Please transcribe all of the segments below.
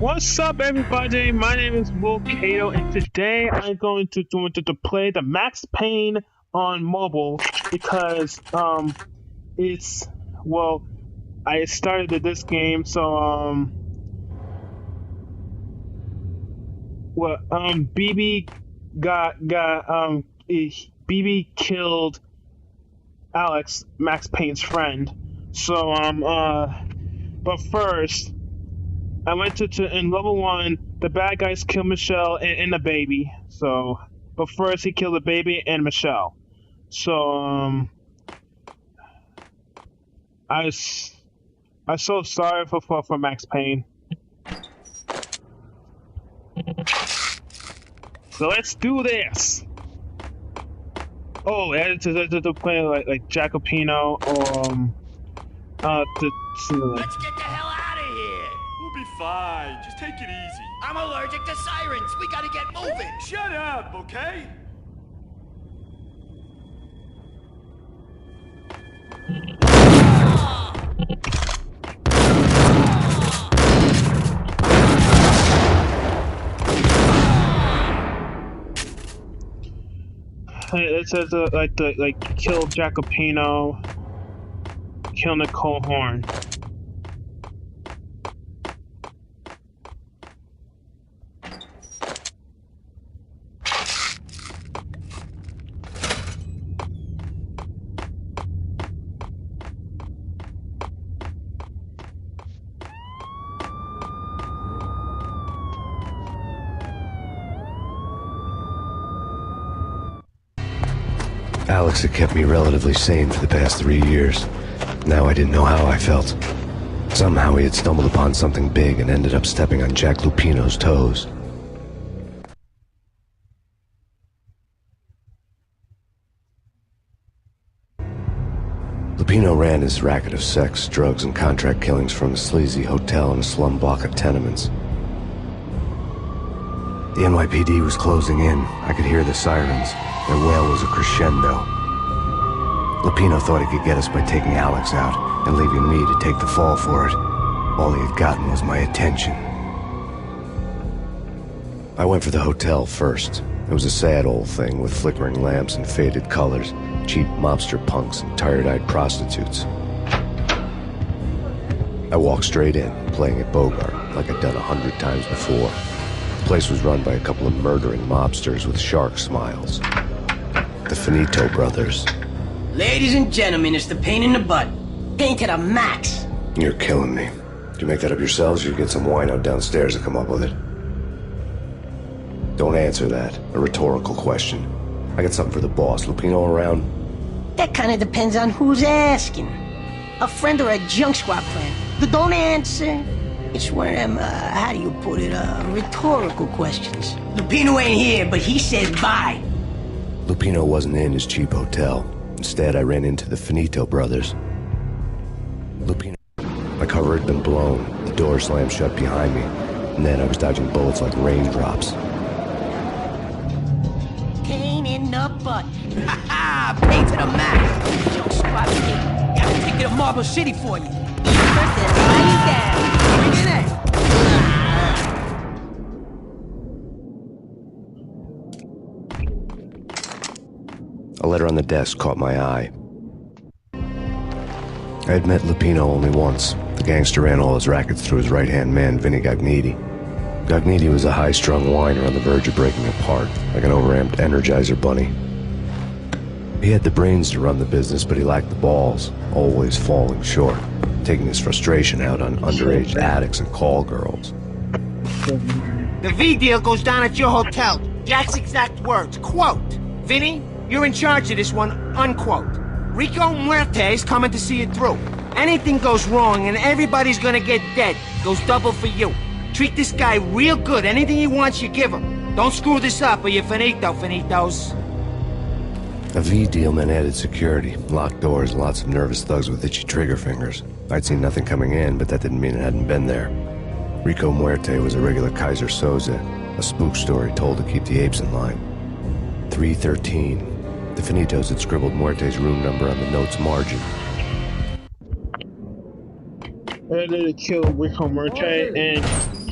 What's up, everybody? My name is Will Cato, and today I'm going to play the Max Payne on mobile because it's well I started this game BB BB killed Alex, Max Payne's friend. But first. I went to in level one. The bad guys kill Michelle and the baby. But first he killed the baby and Michelle. So I so sorry for Max Payne. So let's do this. Oh, added to play like Jacopino or Let's get the hell out of here! We'll be fine. Just take it easy. I'm allergic to sirens. We gotta get moving. Shut up, okay? it says kill Jacopino, kill Nicole Horn. Alex had kept me relatively sane for the past 3 years. Now I didn't know how I felt. Somehow he had stumbled upon something big and ended up stepping on Jack Lupino's toes. Lupino ran his racket of sex, drugs, and contract killings from a sleazy hotel in a slum block of tenements. The NYPD was closing in. I could hear the sirens. Their wail was a crescendo. Lupino thought he could get us by taking Alex out and leaving me to take the fall for it. All he had gotten was my attention. I went for the hotel first. It was a sad old thing with flickering lamps and faded colors, cheap mobster punks and tired-eyed prostitutes. I walked straight in, playing at Bogart like I'd done 100 times before. The place was run by a couple of murdering mobsters with shark smiles. The Finito brothers. Ladies and gentlemen, it's the pain in the butt. Pain to the max. You're killing me. Did you make that up yourselves, or you get some wino downstairs to come up with it? Don't answer that. A rhetorical question. I got something for the boss. Lupino around? That kind of depends on who's asking. A friend or a junk squad friend. Don't answer. It's one of them, how do you put it, rhetorical questions. Lupino ain't here, but he said bye. Lupino wasn't in his cheap hotel. Instead, I ran into the Finito brothers. Lupino... My cover had been blown. The door slammed shut behind me. And then I was dodging bullets like raindrops. Pain in the butt. Ha ha! Pain to the max. Junk squad kid. Got a ticket to Marble City for you. First and right down. Bring it in. A letter on the desk caught my eye. I had met Lupino only once. The gangster ran all his rackets through his right-hand man, Vinny Gagniti. Gagniti was a high-strung whiner on the verge of breaking apart, like an overamped Energizer bunny. He had the brains to run the business, but he lacked the balls, always falling short, taking his frustration out on underage addicts and call girls. The V deal goes down at your hotel. Jack's exact words, quote, Vinny, you're in charge of this one, unquote. Rico Muerte's coming to see it through. Anything goes wrong and everybody's gonna get dead. Goes double for you. Treat this guy real good. Anything he wants, you give him. Don't screw this up or you're finito, finitos. A V deal meant added security, locked doors, and lots of nervous thugs with itchy trigger fingers. I'd seen nothing coming in, but that didn't mean it hadn't been there. Rico Muerte was a regular Kaiser Soze, a spook story told to keep the apes in line. 313. The Finitos had scribbled Muerte's room number on the note's margin. Ready to kill Rico Muerte and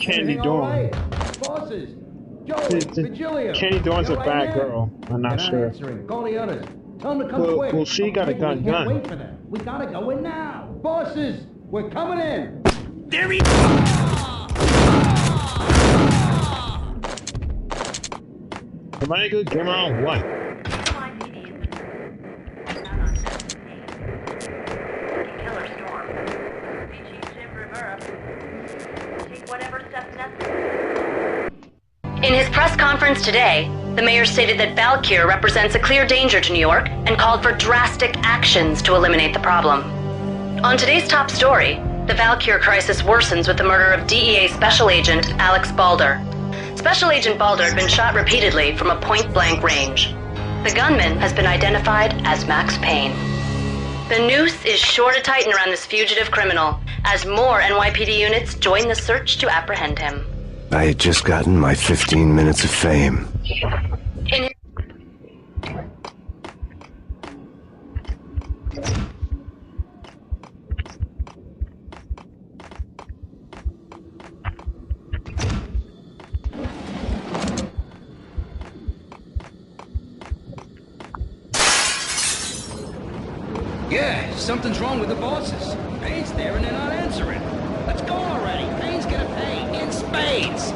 Candy Dawn. Bosses. Joey, Virgilio. Candy Dawn's a You're bad there? girl. I'm not They're sure. answering. Call the others. Tell them to come Well, quick. well, she got a gun. We can't wait for them. We gotta go in now. Bosses, we're coming in. There he Am I a good gamer on what? In his press conference today, the mayor stated that Valkyr represents a clear danger to New York and called for drastic actions to eliminate the problem. On today's top story, the Valkyr crisis worsens with the murder of DEA Special Agent Alex Balder. Special Agent Balder had been shot repeatedly from a point-blank range. The gunman has been identified as Max Payne. The noose is sure to tighten around this fugitive criminal as more NYPD units join the search to apprehend him. I had just gotten my 15 minutes of fame. In Yeah, something's wrong with the bosses. Payne's there and they're not answering. Let's go already. Payne's gonna pay in spades.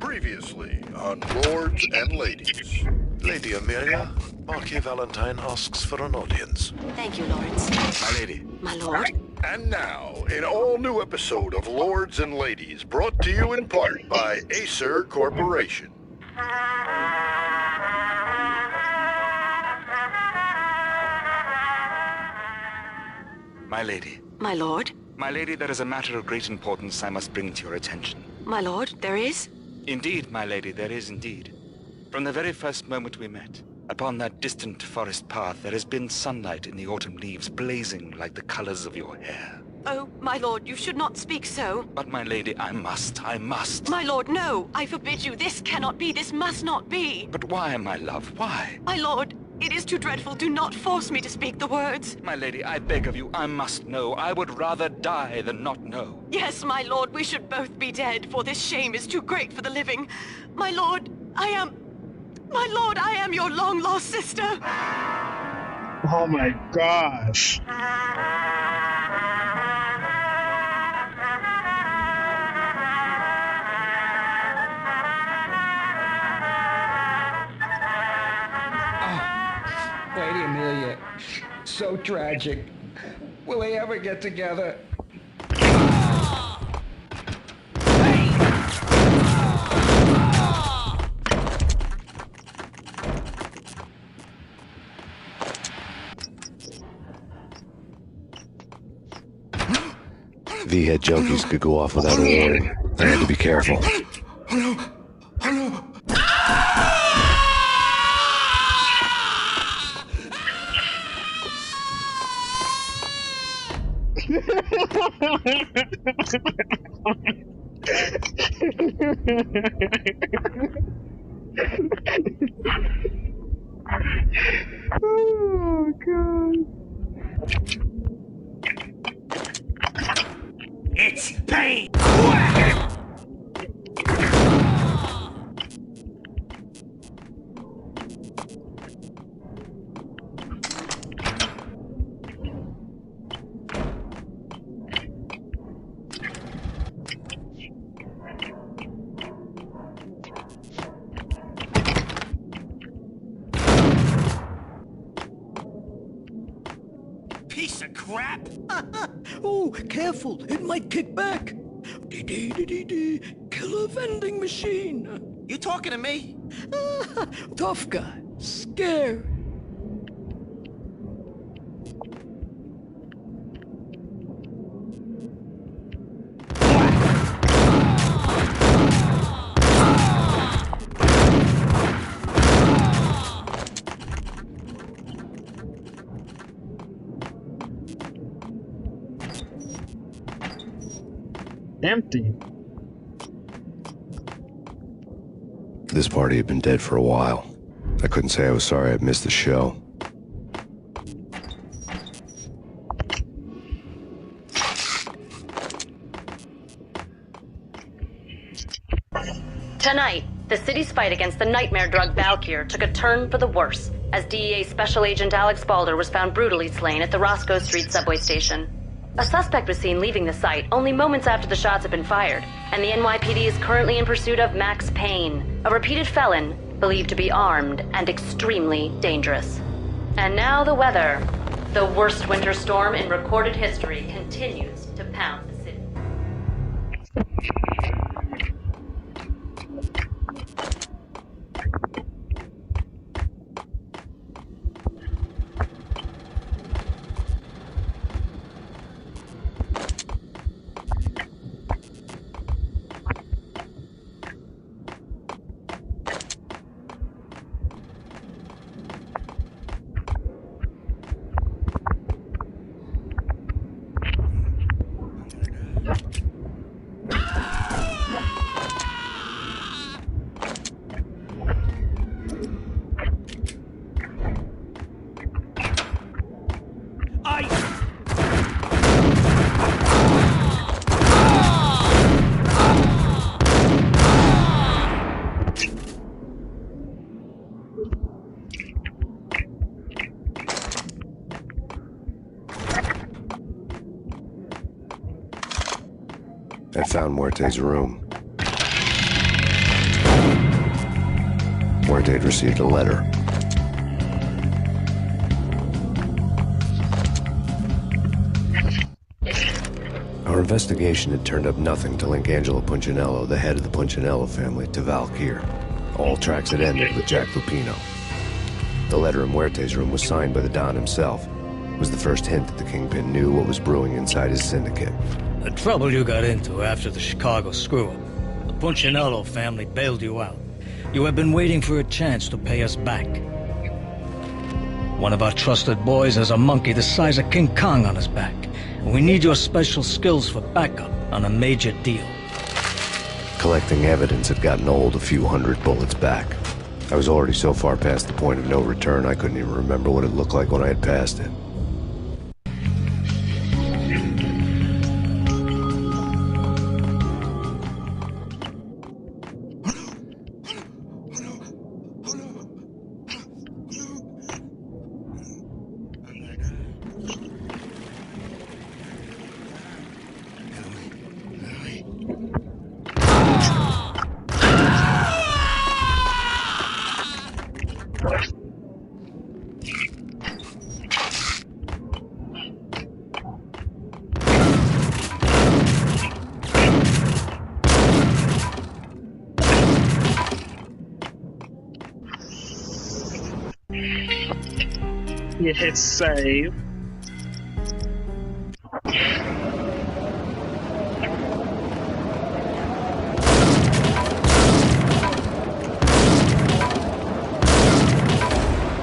Previously on Lords and Ladies. Lady Amelia, Marquis Valentine asks for an audience. Thank you, Lawrence. My lady. My lord. And now, an all-new episode of Lords and Ladies, brought to you in part by Acer Corporation. My lady. My lord. My lady, there is a matter of great importance I must bring to your attention. My lord, there is? Indeed, my lady, there is indeed. From the very first moment we met, upon that distant forest path, there has been sunlight in the autumn leaves blazing like the colors of your hair. Oh, my lord, you should not speak so. But, my lady, I must. My lord, no! I forbid you. This cannot be. This must not be. But why, my love, why? My lord, it is too dreadful. Do not force me to speak the words. My lady, I beg of you, I must know. I would rather die than not know. Yes, my lord, we should both be dead, for this shame is too great for the living. My lord, I am your long-lost sister. Oh my gosh. Lady Amelia, so tragic. Will they ever get together? V-head junkies could go off without a warning. I had to be careful. Oh no! Oh god. It's Payne! Piece of crap! Oh, careful, it might kick back. Killer vending machine. You talking to me? Tough guy, scared. Empty. This party had been dead for a while. I couldn't say I was sorry I'd missed the show. Tonight, the city's fight against the nightmare drug Valkyr took a turn for the worse, as DEA Special Agent Alex Balder was found brutally slain at the Roscoe Street subway station. A suspect was seen leaving the site only moments after the shots had been fired, and the NYPD is currently in pursuit of Max Payne, a repeated felon believed to be armed and extremely dangerous. And now the weather. The worst winter storm in recorded history continues to pound the city. I found Muerte's room. Muerte had received a letter. Our investigation had turned up nothing to link Angelo Punchinello, the head of the Punchinello family, to Valkyr. All tracks had ended with Jack Lupino. The letter in Muerte's room was signed by the Don himself. It was the first hint that the Kingpin knew what was brewing inside his syndicate. The trouble you got into after the Chicago screw-up. The Punchinello family bailed you out. You have been waiting for a chance to pay us back. One of our trusted boys has a monkey the size of King Kong on his back. And we need your special skills for backup on a major deal. Collecting evidence had gotten old a few hundred bullets back. I was already so far past the point of no return I couldn't even remember what it looked like when I had passed it. You hit save.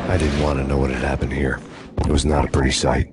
I didn't want to know what had happened here. It was not a pretty sight.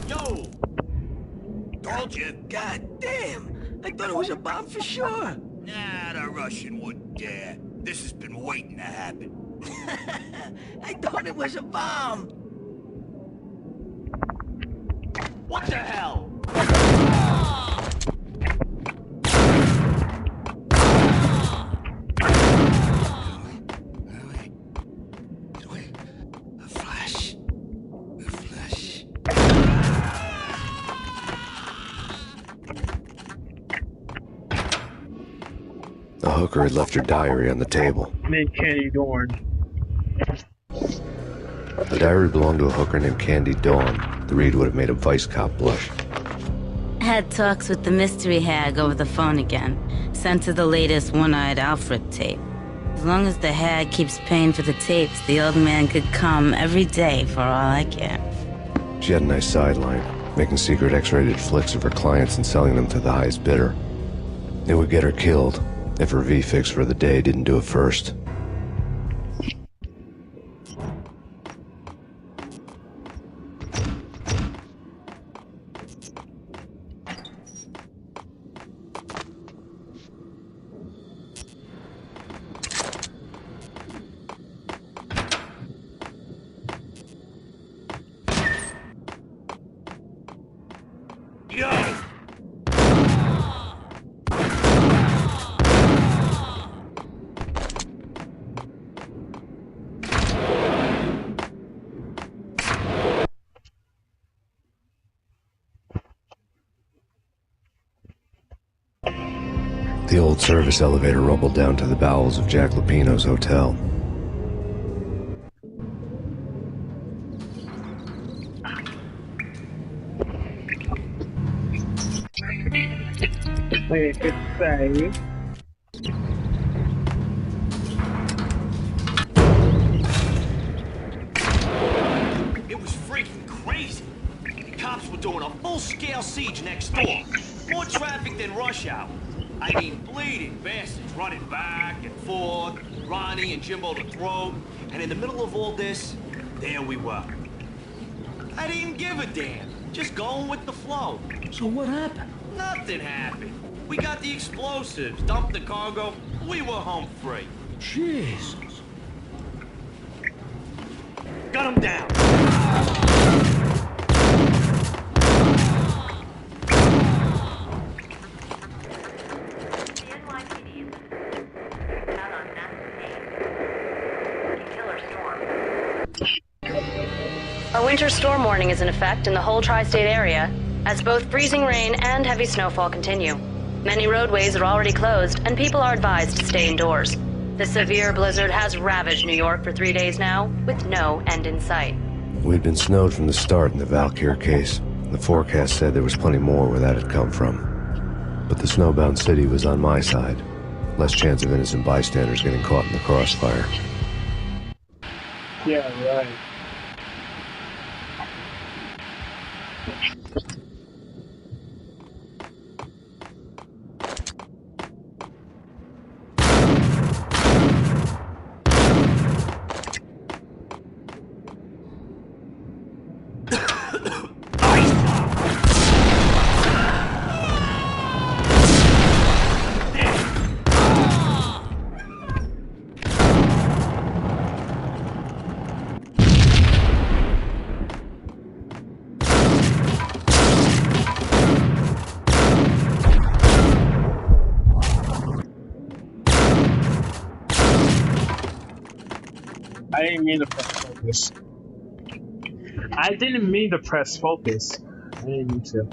Yo! Told you. God damn! I thought it was a bomb for sure. Nah, the Russian wouldn't dare. This has been waiting to happen. I thought it was a bomb. What the hell? The hooker had left her diary on the table. Named Candy Dorn. The diary belonged to a hooker named Candy Dawn. The read would have made a vice cop blush. Had talks with the mystery hag over the phone again. Sent her the latest One-Eyed Alfred tape. As long as the hag keeps paying for the tapes, the old man could come every day for all I care. She had a nice sideline, making secret X-rated flicks of her clients and selling them to the highest bidder. It would get her killed if her V-fix for the day didn't do it first. The old service elevator rumbled down to the bowels of Jack Lupino's hotel. Wait, it's say. It was freaking crazy. The cops were doing a full-scale siege next door. More traffic than rush hour. I mean, bleeding bastards running back and forth, Ronnie and Jimbo to throat, and in the middle of all this, there we were. I didn't give a damn, just going with the flow. So what happened? Nothing happened. We got the explosives, dumped the cargo, we were home free. Jesus. Got him down. A winter storm warning is in effect in the whole tri-state area, as both freezing rain and heavy snowfall continue. Many roadways are already closed, and people are advised to stay indoors. The severe blizzard has ravaged New York for 3 days now, with no end in sight. We'd been snowed from the start in the Valkyr case. The forecast said there was plenty more where that had come from. But the snowbound city was on my side. Less chance of innocent bystanders getting caught in the crossfire. Yeah, right. I didn't mean to press focus. I didn't mean to press focus. I didn't mean to.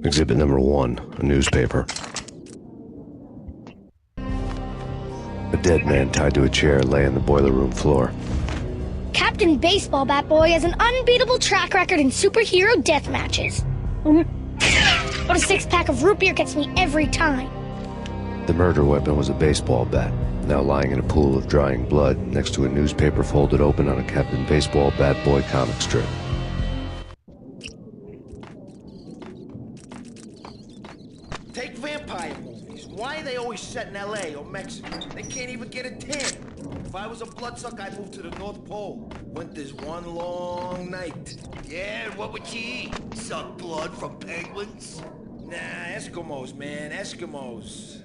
Exhibit number 1, a newspaper. A dead man tied to a chair lay on the boiler room floor. Captain Baseball Bat Boy has an unbeatable track record in superhero death matches. But a 6-pack of root beer gets me every time. The murder weapon was a baseball bat, now lying in a pool of drying blood next to a newspaper folded open on a Captain Baseball Bat Boy comic strip. Take vampire movies. Why are they always set in L.A. or Mexico? They can't even get a tan. If I was a bloodsucker, I'd move to the North Pole. Winter's one long night. Yeah, and what would you eat? Suck blood from penguins? Nah, Eskimos, man, Eskimos.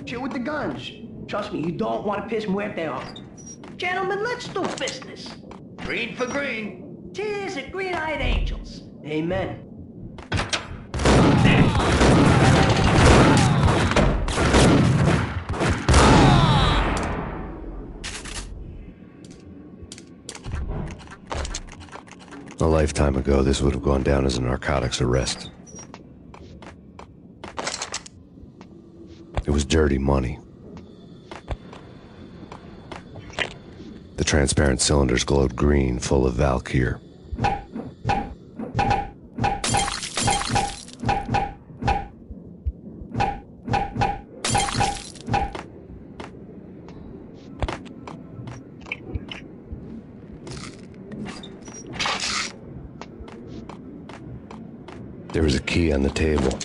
Chill with the guns. Trust me, you don't want to piss Muerte off. Gentlemen, let's do business. Green for green. Cheers at green-eyed angels. Amen. A lifetime ago, this would have gone down as a narcotics arrest. It was dirty money. The transparent cylinders glowed green, full of Valkyr. There was a key on the table.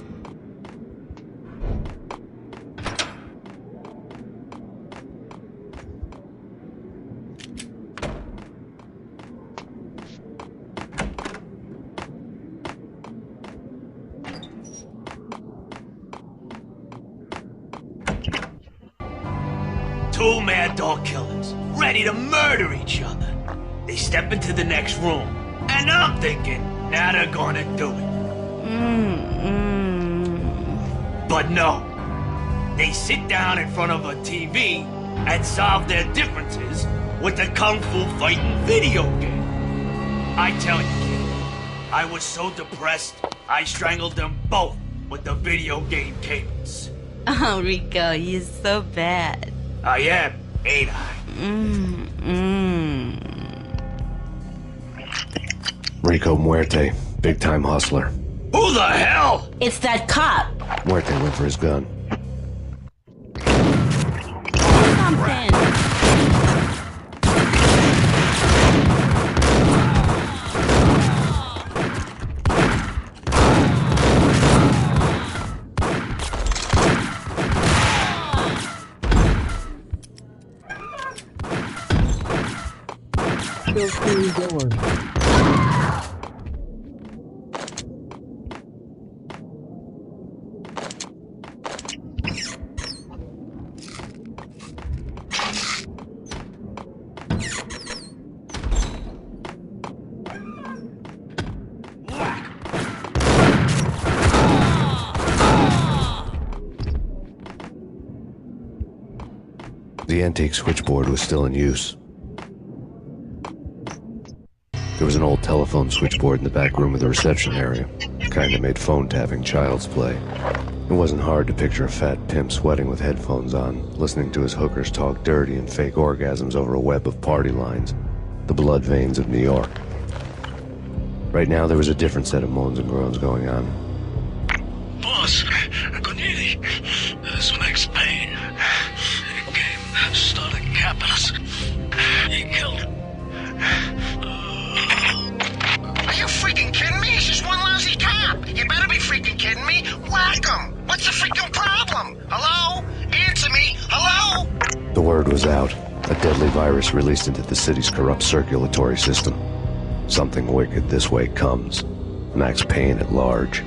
Two mad dog killers, ready to murder each other. They step into the next room, and I'm thinking, now they're gonna do it. But no. They sit down in front of a TV and solve their differences with a kung fu fighting video game. I tell you, kid, I was so depressed, I strangled them both with the video game cables. Oh, Rico, you're so bad. I am, ain't I? Rico Muerte, big-time hustler. Who the hell? It's that cop. Muerte went for his gun. Something. The antique switchboard was still in use. There was an old telephone switchboard in the back room of the reception area, the kind that made phone tapping child's play. It wasn't hard to picture a fat pimp sweating with headphones on, listening to his hookers talk dirty and fake orgasms over a web of party lines, the blood veins of New York. Right now, there was a different set of moans and groans going on. Boss, Cornelia, this is Max Payne. He came, started capping us. He killed him. Are you freaking kidding me? He's just one lousy cop. You better be freaking kidding me. Whack him. What's the freaking problem? Hello? Answer me. Hello? The word was out. A deadly virus released into the city's corrupt circulatory system. Something wicked this way comes. Max Payne at large.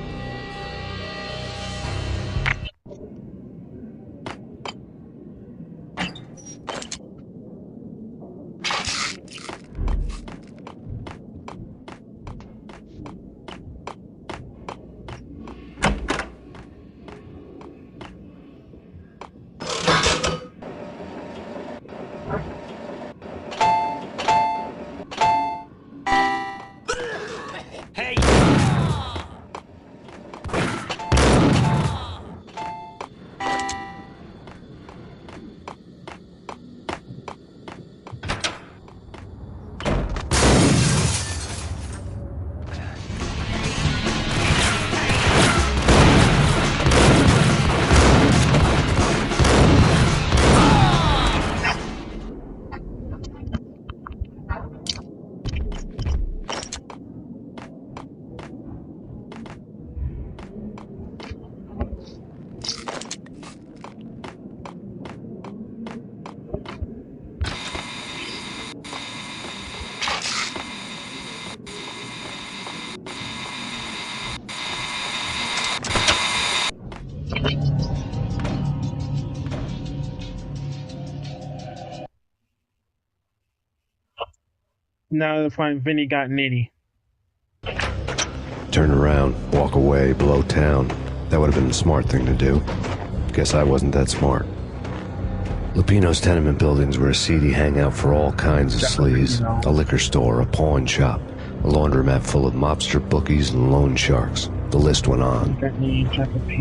Now to find Vinny got nitty. Turn around, walk away, blow town. That would have been the smart thing to do. Guess I wasn't that smart. Lupino's tenement buildings were a seedy hangout for all kinds of sleaze. A liquor store, a pawn shop, a laundromat full of mobster bookies and loan sharks. The list went on.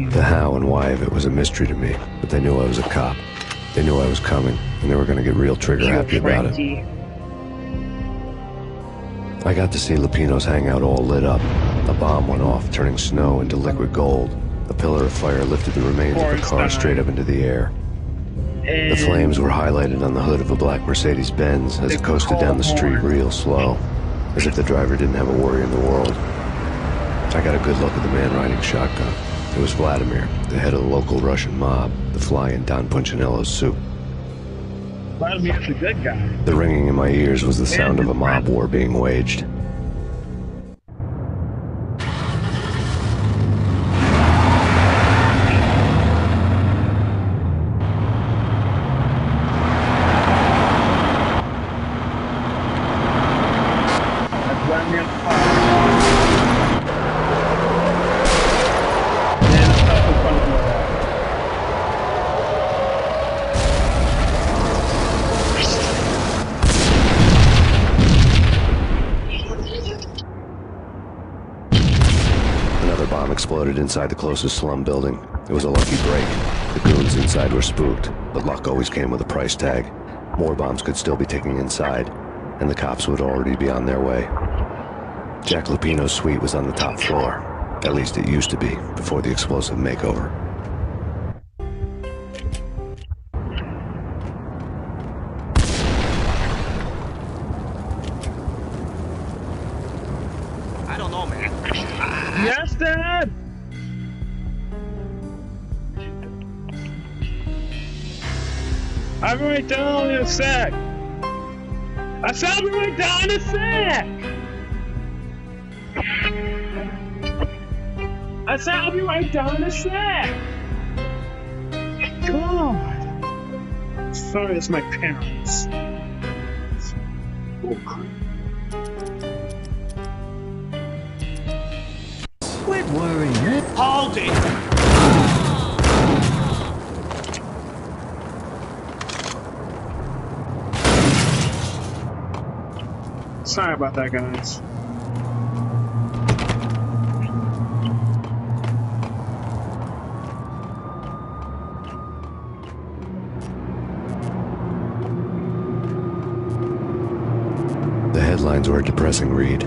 The how and why of it was a mystery to me, but they knew I was a cop. They knew I was coming, and they were going to get real trigger happy about it. I got to see Lupino's hangout all lit up. A bomb went off, turning snow into liquid gold. A pillar of fire lifted the remains of a car straight up into the air. The flames were highlighted on the hood of a black Mercedes-Benz as it coasted down the street real slow, as if the driver didn't have a worry in the world. I got a good look at the man riding shotgun. It was Vladimir, the head of the local Russian mob, the fly in Don Punchinello's suit. Vladimir's a good guy. The ringing in my ears was the sound of a mob war being waged. Exploded inside the closest slum building. It was a lucky break. The goons inside were spooked, but luck always came with a price tag. More bombs could still be ticking inside, and the cops would already be on their way. Jack Lupino's suite was on the top floor. At least it used to be, before the explosive makeover. I don't know, man. Yes, Dad! I'll be right down in a sec. I said I'll be right down in a sec! I said I'll be right down in a sec! God! Sorry, it's my parents. Quit worrying. Hold it! Sorry about that, guys. The headlines were a depressing read.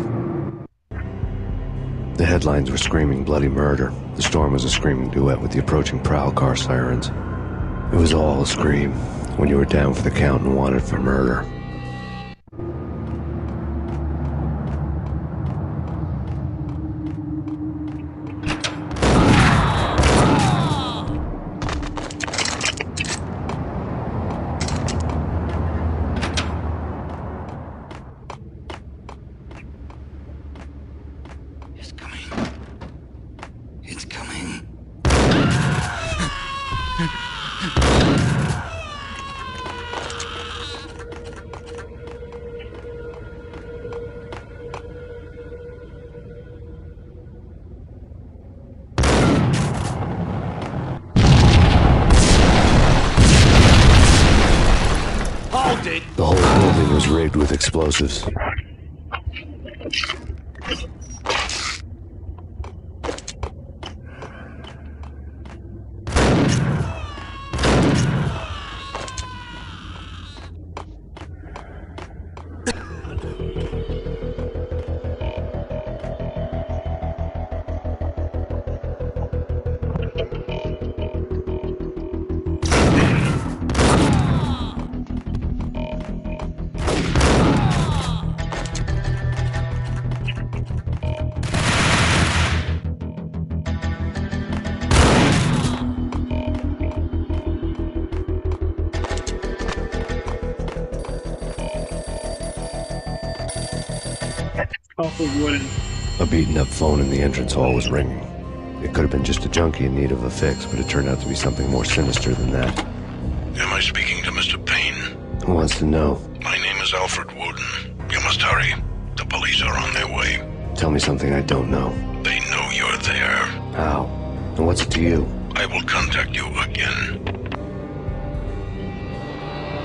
The headlines were screaming bloody murder. The storm was a screaming duet with the approaching prowl car sirens. It was all a scream when you were down for the count and wanted for murder. explosives. A beaten-up phone in the entrance hall was ringing. It could have been just a junkie in need of a fix, but it turned out to be something more sinister than that. Am I speaking to Mr. Payne? Who wants to know? My name is Alfred Woden. You must hurry. The police are on their way. Tell me something I don't know. They know you're there. How? And what's it to you? I will contact you again.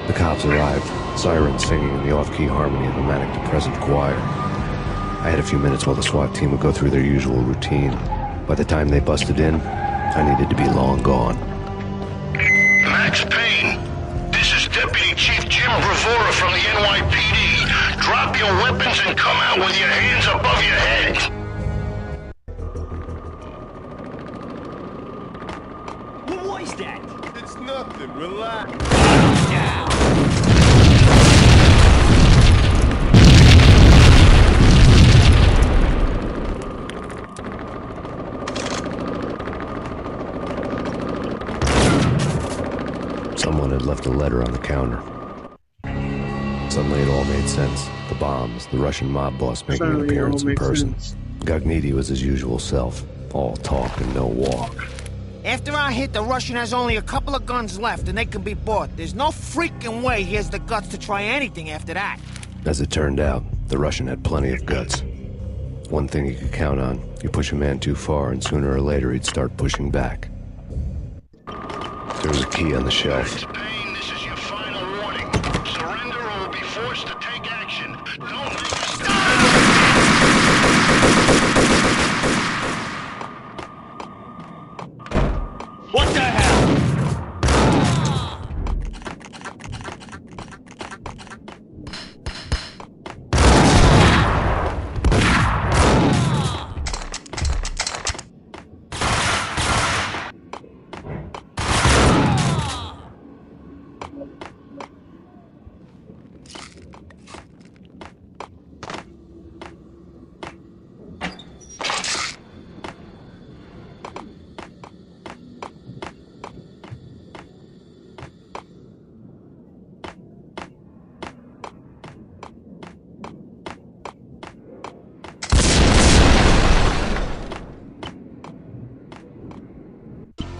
The cops arrived, sirens singing in the off-key harmony of a manic-depressive choir. I had a few minutes while the SWAT team would go through their usual routine. By the time they busted in, I needed to be long gone. Max Payne, this is Deputy Chief Jim Bravura from the NYPD. Drop your weapons and come out with your hands above your head. What was that? It's nothing. Relax. Yeah. Someone had left a letter on the counter. Suddenly it all made sense. The bombs, the Russian mob boss making an appearance in person. Gagniti was his usual self. All talk and no walk. After our hit, the Russian has only a couple of guns left, and they can be bought. There's no freaking way he has the guts to try anything after that. As it turned out, the Russian had plenty of guts. One thing you could count on, you push a man too far, and sooner or later he'd start pushing back. There was a key on the shelf. Payne, this is your final warning. Surrender or we'll be forced to take action. Don't make a stop! What the hell?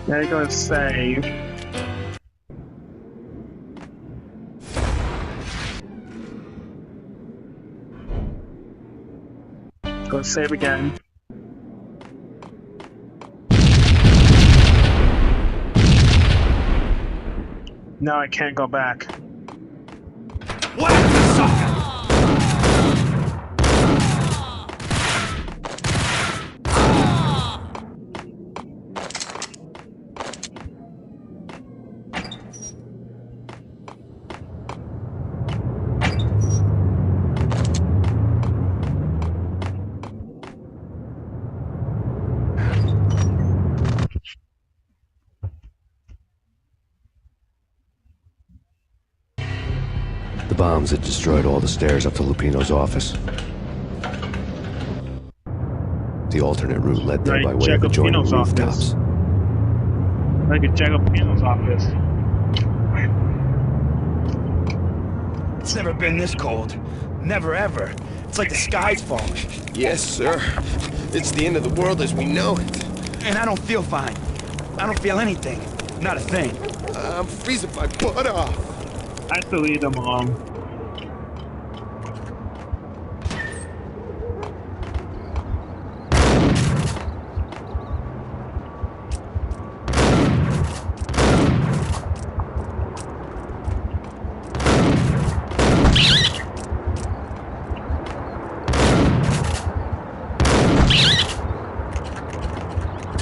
There you go, save. Go save again. Now I can't go back. What the sucker? The bombs had destroyed all the stairs up to Lupino's office. The alternate route led there by way of adjoining rooftops. I could check Lupino's office. It's never been this cold. Never ever. It's like the sky's falling. Yes, sir. It's the end of the world as we know it. And I don't feel fine. I don't feel anything. Not a thing. I'm freezing my butt off. I have to leave them alone.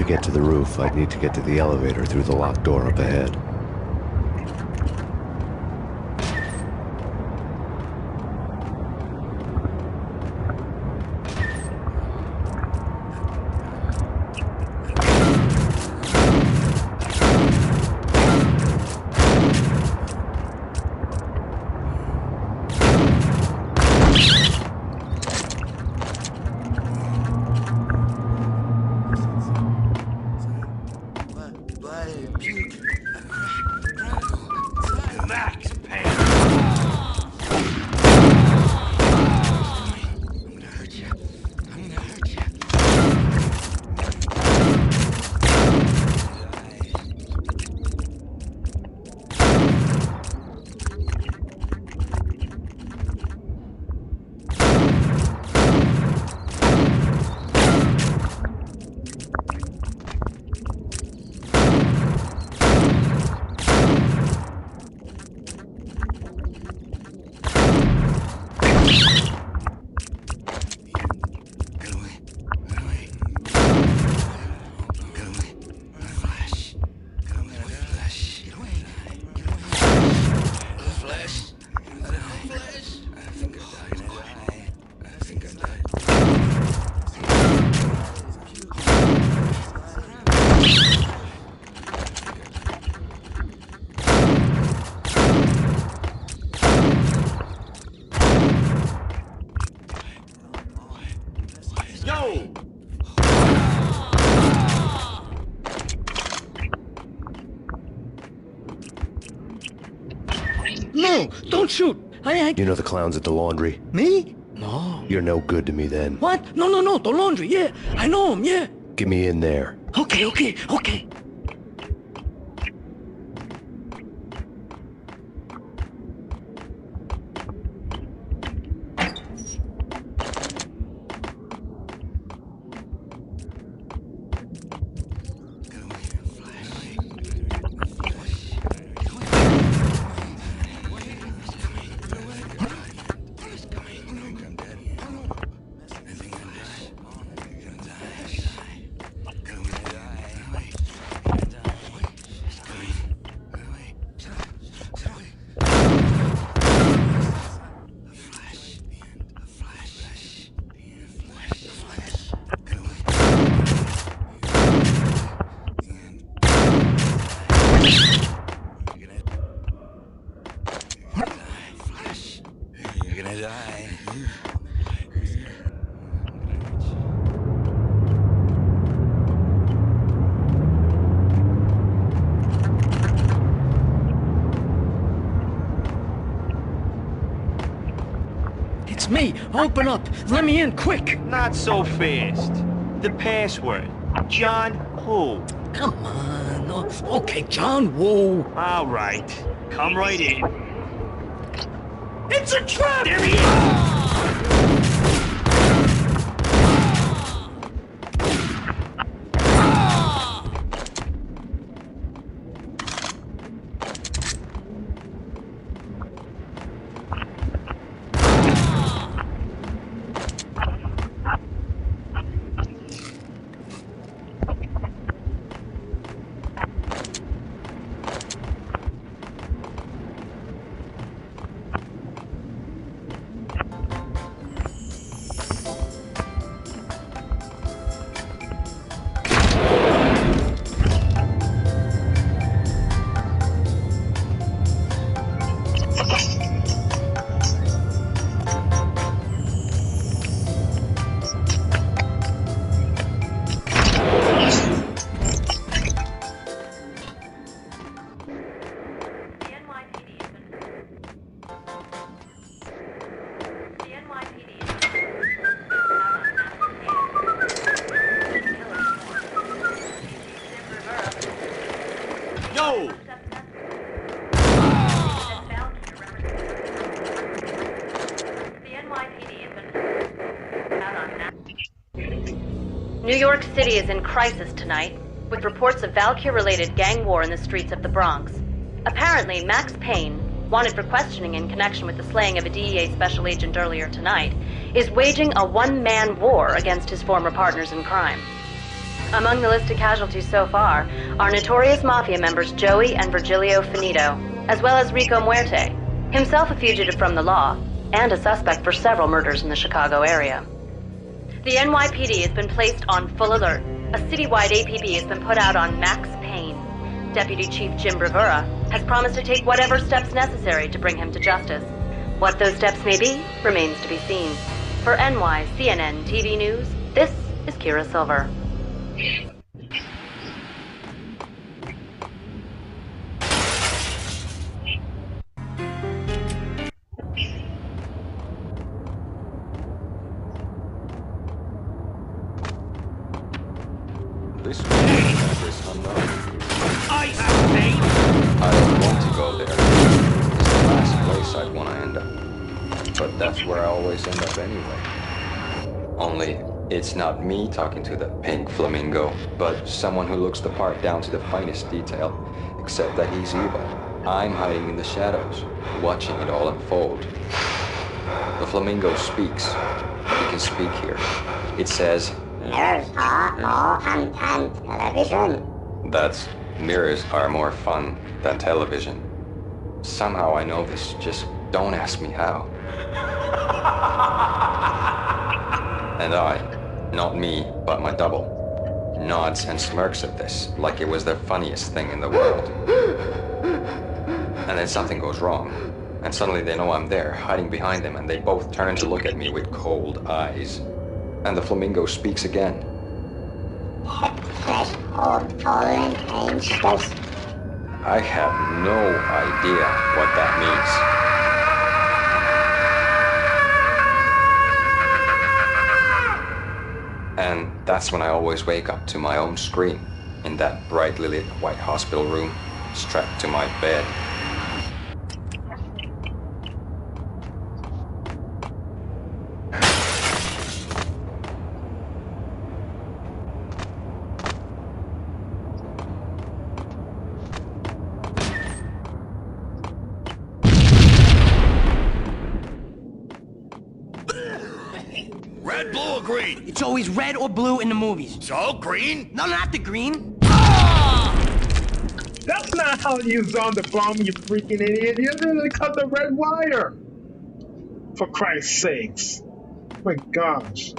To get to the roof, I'd need to get to the elevator through the locked door up ahead. Max Payne. No, don't shoot. You know the clowns at the laundry? Me? No. You're no good to me then. What? No, the laundry, yeah. I know him, yeah. Get me in there. Okay. It's me. Open up. Let me in, quick. Not so fast. The password. John who? Come on. Okay, John Woo. All right. Come right in. It's a trap! There he is! New York City is in crisis tonight, with reports of Valkyr-related gang war in the streets of the Bronx. Apparently, Max Payne, wanted for questioning in connection with the slaying of a DEA special agent earlier tonight, is waging a one-man war against his former partners in crime. Among the listed casualties so far are notorious mafia members Joey and Virgilio Finito, as well as Rico Muerte, himself a fugitive from the law, and a suspect for several murders in the Chicago area. The NYPD has been placed on full alert. A citywide APB has been put out on Max Payne. Deputy Chief Jim Bravura has promised to take whatever steps necessary to bring him to justice. What those steps may be remains to be seen. For NYCNN TV News, this is Kira Silver. This is unknown. Ice, Payne! I don't want to go there. It's the last place I'd want to end up. But that's where I always end up anyway. Only, it's not me talking to the pink flamingo, but someone who looks the part down to the finest detail, except that he's evil. I'm hiding in the shadows, watching it all unfold. The flamingo speaks. He can speak here. It says, "Mirrors are more fun than television." That's, mirrors are more fun than television. Somehow I know this, just don't ask me how. And I, not me, but my double, nods and smirks at this like it was the funniest thing in the world. And then something goes wrong, and suddenly they know I'm there, hiding behind them, and they both turn to look at me with cold eyes. And the flamingo speaks again. I have no idea what that means. And that's when I always wake up to my own scream, in that brightly lit white hospital room, strapped to my bed. Red, blue, or green? It's always red or blue in the movies. So, green? No, not the green. That's not how you use on the bomb, you freaking idiot. You're gonna cut the red wire. For Christ's sakes. Oh my gosh.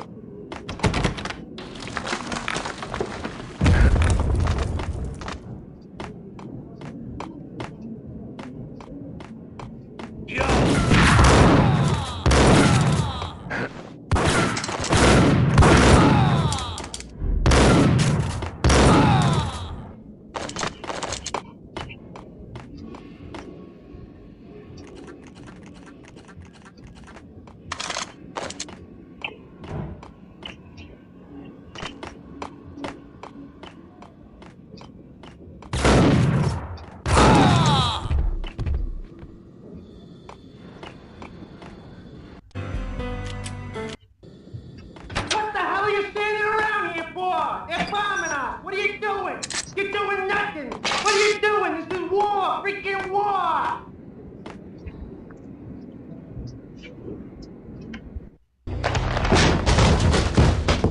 They're bombing us! What are you doing? You're doing nothing! What are you doing? This is war! Freaking war!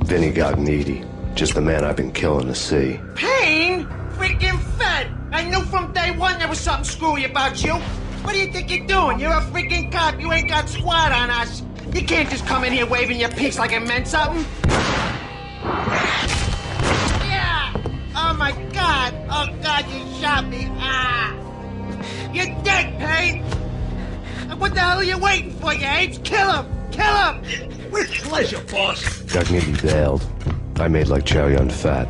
Vinny Gognitti, just the man I've been killing to see. Payne? Freaking fed! I knew from day one there was something screwy about you. What do you think you're doing? You're a freaking cop. You ain't got squat on us. You can't just come in here waving your piece like it meant something. Yeah! Oh my God! Oh God, you shot me! Ah! You're dead, Payne! What the hell are you waiting for, you apes? Kill him! Kill him! With pleasure, boss. Gognitti bailed. I made like Chow Yun Fat.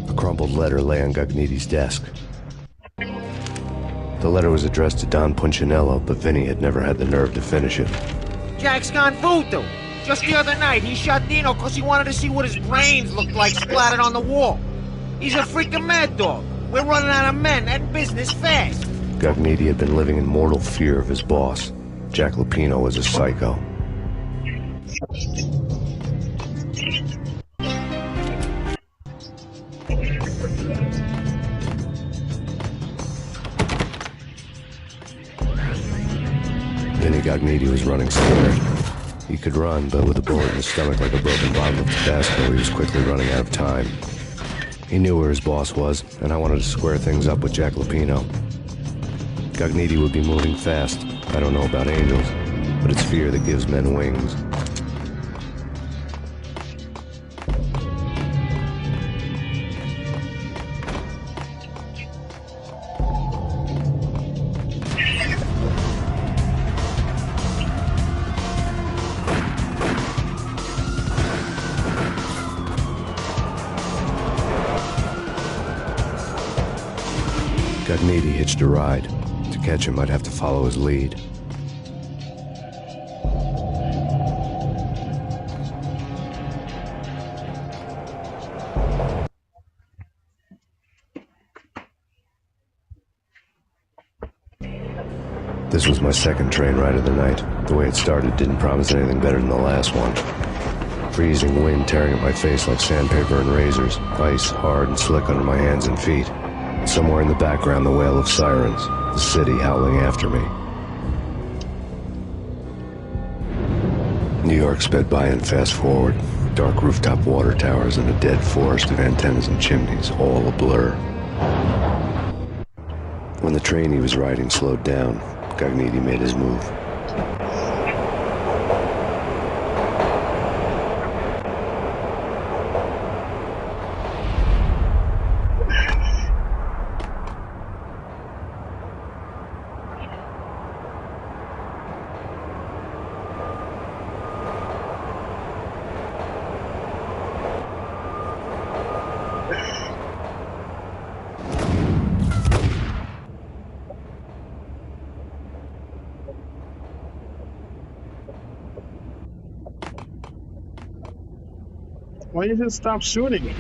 A crumpled letter lay on Gognitti's desk. The letter was addressed to Don Punchinello, but Vinny had never had the nerve to finish it. Jack's gone voodoo. Just the other night, he shot Dino because he wanted to see what his brains looked like splattered on the wall. He's a freaking mad dog. We're running out of men and business fast. Gognitti had been living in mortal fear of his boss. Jack Lupino was a psycho. Vinny Gognitti was running scared. He could run, but with a bullet in his stomach like a broken bottle of Tabasco, he was quickly running out of time. He knew where his boss was, and I wanted to square things up with Jack Lupino. Gognitti would be moving fast. I don't know about angels, but it's fear that gives men wings. Gognitti hitched a ride. To catch him, I'd have to follow his lead. This was my second train ride of the night. The way it started didn't promise anything better than the last one. Freezing wind tearing at my face like sandpaper and razors, ice hard and slick under my hands and feet. Somewhere in the background, the wail of sirens, the city howling after me. New York sped by in fast forward. Dark rooftop water towers and a dead forest of antennas and chimneys, all a blur. When the train he was riding slowed down, Gognitti made his move. Why did you stop shooting?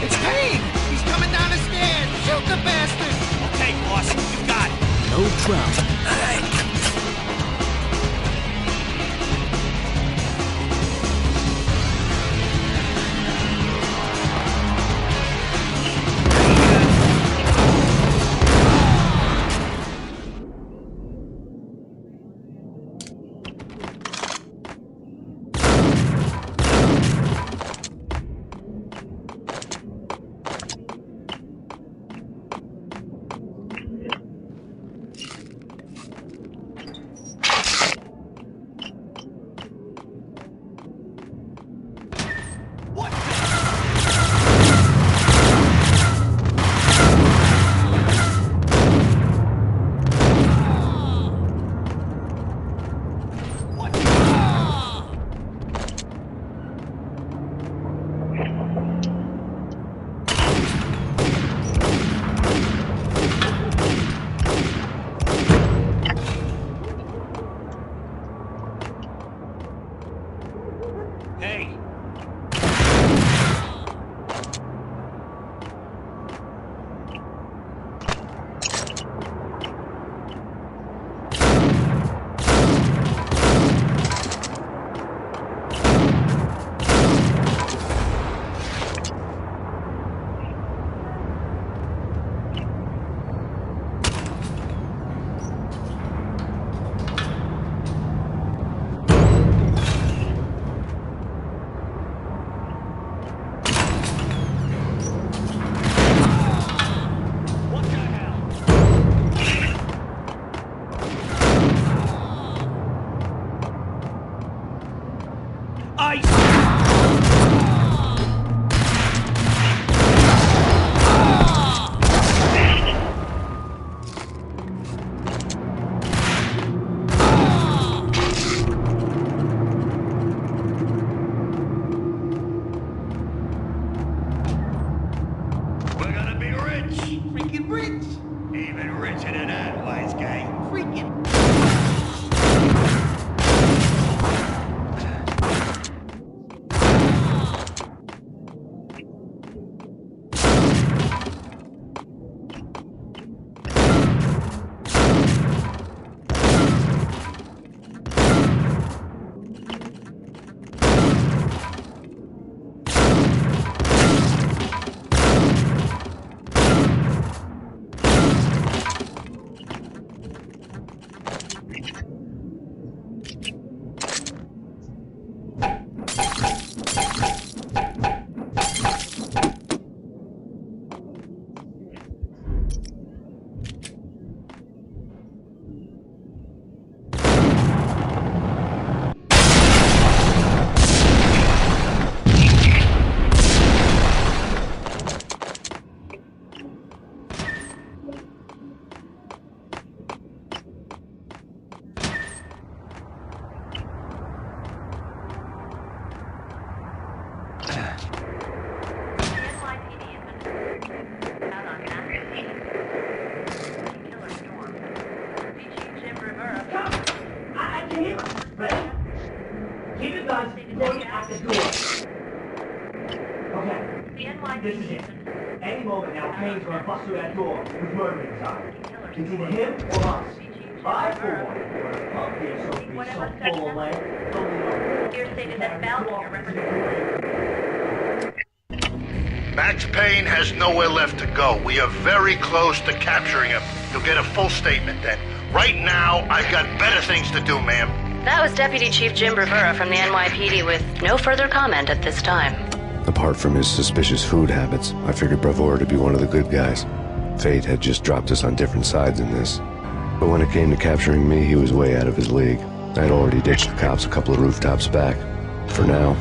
It's Payne! He's coming down the stairs! Shoot the bastard! Okay, boss, you got it. No trouble. Hey, We're gonna be rich. Freaking rich. Even richer than that, wise guy. Freaking. This is it. Any moment now, Payne's gonna bust through that door with murder inside. It's either him or us. I, for one, want to pump here so we so full of lead. Here stated that Valkyrie represents... Max Payne has nowhere left to go. We are very close to capturing him. You'll get a full statement then. Right now, I've got better things to do, ma'am. That was Deputy Chief Jim Rivera from the NYPD with no further comment at this time. Apart from his suspicious food habits, I figured Bravura to be one of the good guys. Fate had just dropped us on different sides in this. But when it came to capturing me, he was way out of his league. I'd already ditched the cops a couple of rooftops back. For now.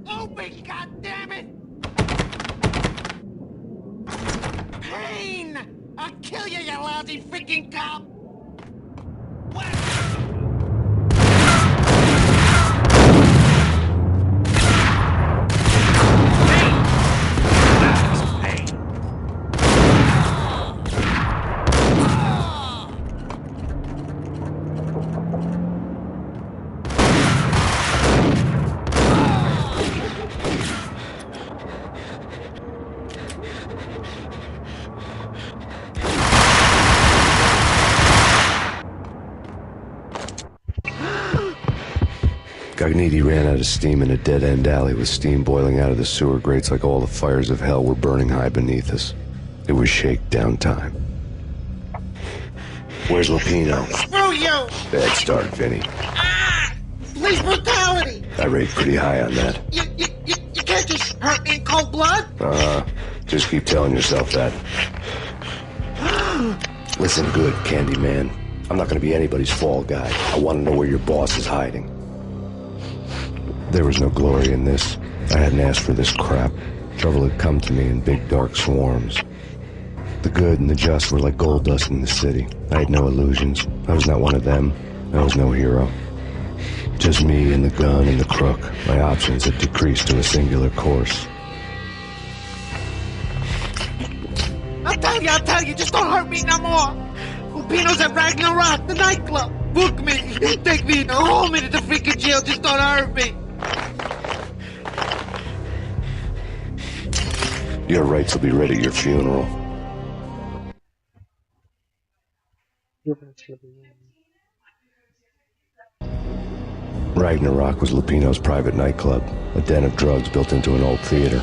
Open, goddammit! Payne! I'll kill you, you lousy freaking cop! Gagniti ran out of steam in a dead-end alley with steam boiling out of the sewer grates like all the fires of hell were burning high beneath us. It was shakedown time. Where's Lupino? Screw you! Bad start, Vinny. Police brutality! I rate pretty high on that. You can't just hurt me in cold blood! Just keep telling yourself that. Listen good, Candyman. I'm not gonna be anybody's fall guy. I want to know where your boss is hiding. There was no glory in this. I hadn't asked for this crap. Trouble had come to me in big dark swarms. The good and the just were like gold dust in the city. I had no illusions. I was not one of them. I was no hero. Just me and the gun and the crook. My options had decreased to a singular course. I'll tell you, just don't hurt me no more! Lupino's at Ragnarok, the nightclub! Book me! Take me, hold me to the freaking jail, just don't hurt me! Your rights will be ready at your funeral. Ragnarok was Lupino's private nightclub, a den of drugs built into an old theater.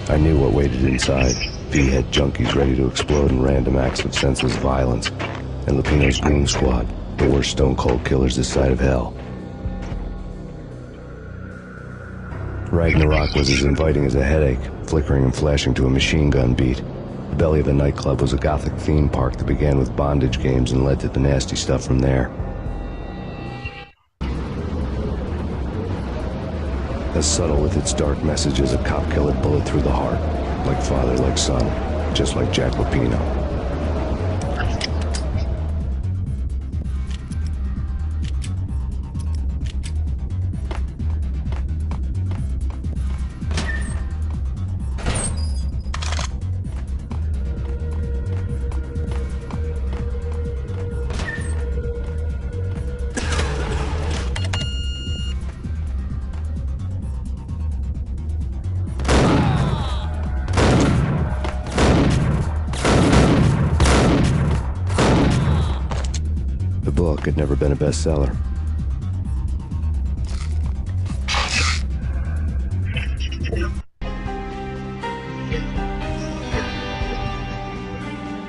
I knew what waited inside. V-head junkies ready to explode in random acts of senseless violence. And Lupino's goon squad, the worst stone-cold killers this side of hell. Ragnarok was as inviting as a headache, flickering and flashing to a machine gun beat. The belly of the nightclub was a gothic theme park that began with bondage games and led to the nasty stuff from there. As subtle with its dark message as a cop-killer bullet through the heart. Like father, like son, just like Jack Lupino. The book had never been a bestseller.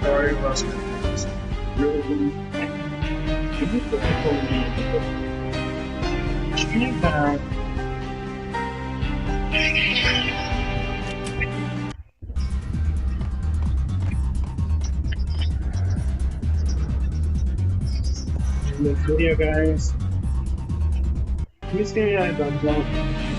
Sorry, Russell. This video, guys. Please give me a thumbs up.